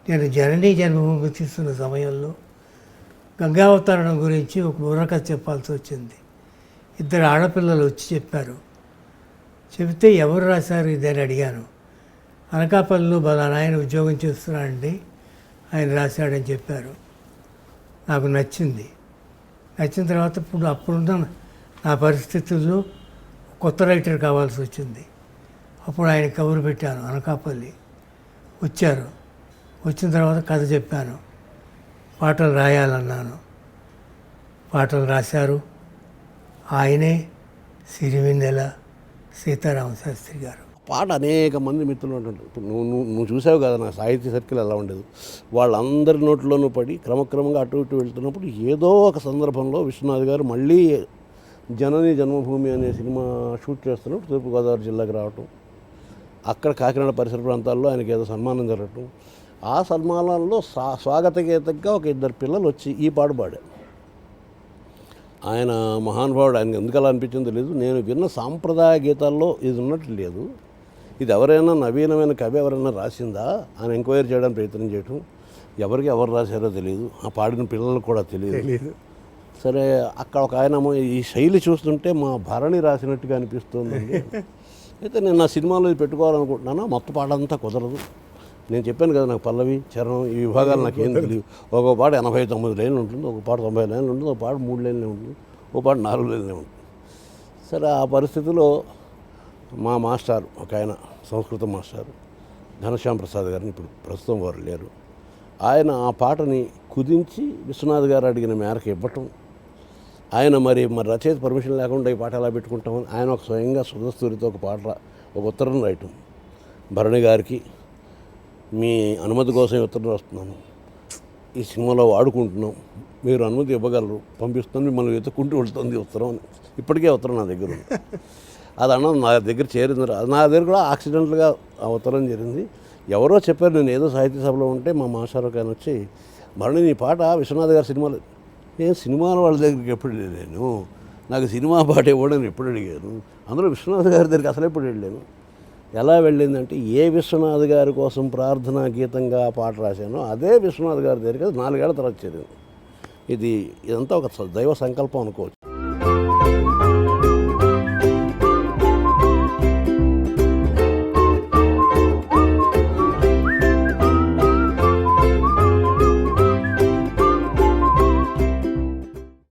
నేను జననీ జన్మభూమి తీస్తున్న సమయంలో గంగావతరణం గురించి ఒక బుర్రకథ చెప్పాల్సి వచ్చింది. 2 ఆడపిల్లలు వచ్చి చెప్పారు. చెబితే ఎవరు రాశారు ఇదని అడిగాను. అనకాపల్లిలో బలానా ఆయన ఉద్యోగం చేస్తున్నాడండి, ఆయన రాశాడని చెప్పారు. నాకు నచ్చింది. నచ్చిన తర్వాత అప్పుడున్న నా పరిస్థితుల్లో కొత్త రైటర్ కావాల్సి వచ్చింది. అప్పుడు ఆయన కబురు పెట్టాను. అనకాపల్లి వచ్చారు. వచ్చిన తర్వాత కథ చెప్పాను. పాటలు రాయాలన్నాను. పాటలు రాశారు. ఆయనే సిరివెన్నెల సీతారామ శాస్త్రి గారు. పాట అనేక మంది మిత్రులు ఉంటుంటారు. ఇప్పుడు నువ్వు చూసావు కదా నా సాహిత్య సర్కిల్ ఎలా ఉండేది. వాళ్ళందరి నోట్లోనూ పడి క్రమక్రమంగా అటు ఇటు వెళ్తున్నప్పుడు ఏదో ఒక సందర్భంలో విశ్వనాథ్ గారు మళ్ళీ జనని జన్మభూమి అనే సినిమా షూట్ చేస్తున్నప్పుడు తూర్పుగోదావరి జిల్లాకి రావటం, అక్కడ కాకినాడ పరిసర ప్రాంతాల్లో ఆయనకి ఏదో సన్మానం జరగటం, ఆ సన్మానంలో స్వాగత గీతంగా ఒక 2 పిల్లలు వచ్చి ఈ పాడు పాడారు. ఆయన మహానుభావుడు, ఆయనకి ఎందుకు అలా అనిపించిందో లేదు. నేను విన్న సాంప్రదాయ గీతాల్లో ఇది ఉన్నట్టు లేదు. ఇది ఎవరైనా నవీనమైన కవి ఎవరైనా రాసిందా అని ఎంక్వైరీ చేయడానికి ప్రయత్నం చేయటం. ఎవరు రాశారో తెలియదు, ఆ పాడిన పిల్లలకు కూడా తెలియదు. సరే, అక్కడ ఒక ఆయన ఈ శైలి చూస్తుంటే మా భరణి రాసినట్టుగా అనిపిస్తుందండి. అయితే నేను నా సినిమాలో ఇది పెట్టుకోవాలనుకుంటున్నాను. మొత్తం పాట అంతా కుదరదు. నేను చెప్పాను కదా, నాకు పల్లవి చరణం ఈ విభాగాలు నాకు ఏం తెలియదు. ఒక పాట 89 లైన్లు ఉంటుంది, ఒక పాట 90 లైన్లు ఉంటుంది, ఒక పాట 3 లైన్లే ఉంటుంది, ఒక పాట 4 లైన్లే ఉంటుంది. సరే, ఆ పరిస్థితిలో మా మాస్టర్ ఒక ఆయన సంస్కృత మాస్టర్ ఘనశ్యామ్ ప్రసాద్ గారిని, ఇప్పుడు ప్రస్తుతం వారు లేరు, ఆయన ఆ పాటని కుదించి విశ్వనాథ్ గారు అడిగిన మేరకు ఇవ్వటం. ఆయన మరి రచయిత పర్మిషన్ లేకుండా ఈ పాట ఎలా పెట్టుకుంటామని ఆయన ఒక స్వయంగా సుధస్తూరితో ఒక ఉత్తరం రాయటం. భరణి గారికి మీ అనుమతి కోసం ఉత్తరం రాస్తున్నాను, ఈ సినిమాలో వాడుకుంటున్నాం, మీరు అనుమతి ఇవ్వగలరు, పంపిస్తాను, మిమ్మల్ని వెతుక్కుంటూ వెళ్తుంది ఉత్తరం అని. ఇప్పటికే ఉత్తరం నా దగ్గర ఉంది. అది అన్న నా దగ్గర చేరింది. నా దగ్గర కూడా యాక్సిడెంట్గా ఆ ఉత్తరం జరిగింది. ఎవరో చెప్పారు, నేను ఏదో సాహిత్య సభలో ఉంటే మా మాస్టర్ ఆయన వచ్చి, భరణి నీ పాట విశ్వనాథ్ గారి సినిమాలో. నేను సినిమాల వాళ్ళ దగ్గరికి ఎప్పుడు వెళ్ళాను, నాకు సినిమా పాట ఇవ్వడానికి ఎప్పుడు అడిగాను, అందులో విశ్వనాథ్ గారి దగ్గరికి అసలు ఎప్పుడు వెళ్ళాను. ఎలా వెళ్ళిందంటే, ఏ విశ్వనాథ్ గారి కోసం ప్రార్థనా గీతంగా పాట రాశానో అదే విశ్వనాథ్ గారి దగ్గరికి 4 ఏళ్ల తర్వాత చేరింది. ఇదంతా ఒక దైవ సంకల్పం అనుకోవచ్చు.